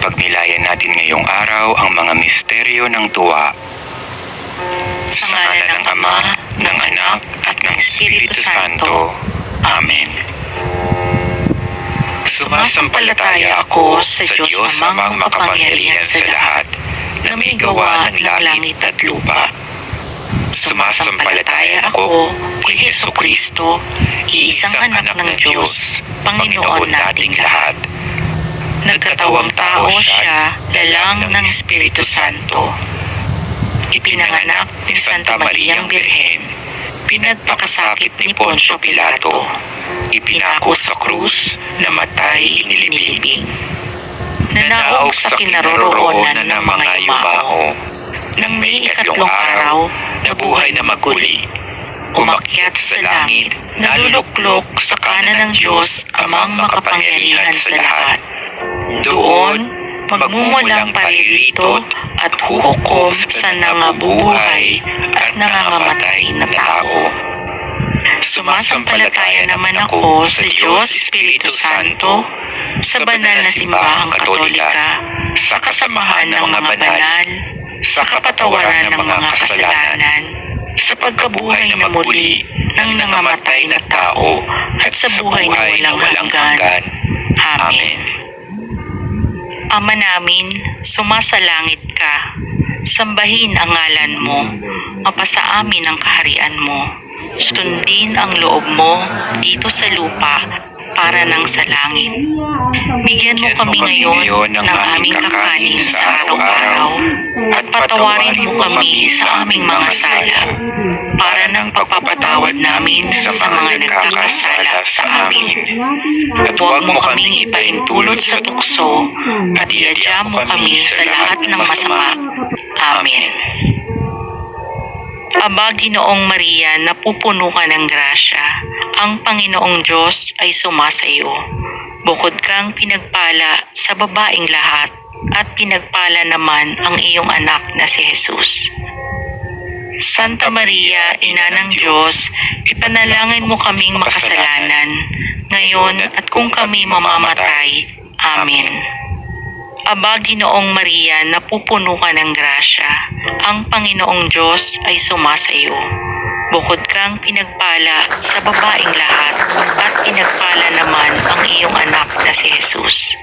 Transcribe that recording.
Pagnilayan natin ngayong araw ang mga misteryo ng tuwa. Sa ngalan ng Ama, ng Anak, at ng Espiritu Santo. Amen. Sumasampalataya ako sa Diyos Amang makapangyarihan sa lahat, na may gawa ng langit at lupa. Sumasampalataya ako kay Jesucristo, iisang anak ng Diyos, Panginoon nating lahat. Nagkatawang tao siya, lalang ng Espiritu Santo. Ipinanganak ni Santa Mariang Birhen, pinagpakasakit ni Poncio Pilato, ipinako sa krus, namatay inilibing. Nanaog sa kinaroroonan ng mga yumao, nang may ikatlong araw, nabuhay na maguli. Umakyat sa langit, naluluklok sa kanan ng Diyos Amang makapangyarihan sa lahat. Doon, magmumulang paririto at huhukom sa nangabubuhay at nangangamatay na tao. Sumasampalataya naman ako sa Diyos Espiritu Santo, sa banal na simbahang katolika, sa kasamahan ng mga banal, sa kapatawaran ng mga kasalanan, sa pagkabuhay na muli ng nangamatay na tao, at sa buhay na walang hanggan. Amen. Ama namin, sumasalangit ka. Sambahin ang ngalan mo. Mapasa amin ang kaharian mo. Sundin ang loob mo dito sa lupa para nang sa langit. Bigyan mo kami ngayon ng aming kakanin sa araw-araw at patawarin mo kami sa aming mga sala para ng pagpapatawad namin sa mga nagkakasala sa amin. At huwag mo kaming ipahintulot sa tukso at iadya mo kami sa lahat ng masama. Amen. Aba, Ginoong Maria, napupuno ka ng grasya. Ang Panginoong Diyos ay sumasayo. Bukod kang pinagpala sa babaeng lahat, at pinagpala naman ang iyong anak na si Jesus. Santa Maria, Ina ng Diyos, ipanalangin mo kaming makasalanan, ngayon at kung kami mamamatay. Amen. Aba, Ginoong Maria, napupuno ka ng grasya. Ang Panginoong Diyos ay sumasayo. Bukod kang pinagpala sa babaeng lahat, at pinagpala naman ang iyong anak na si Jesus.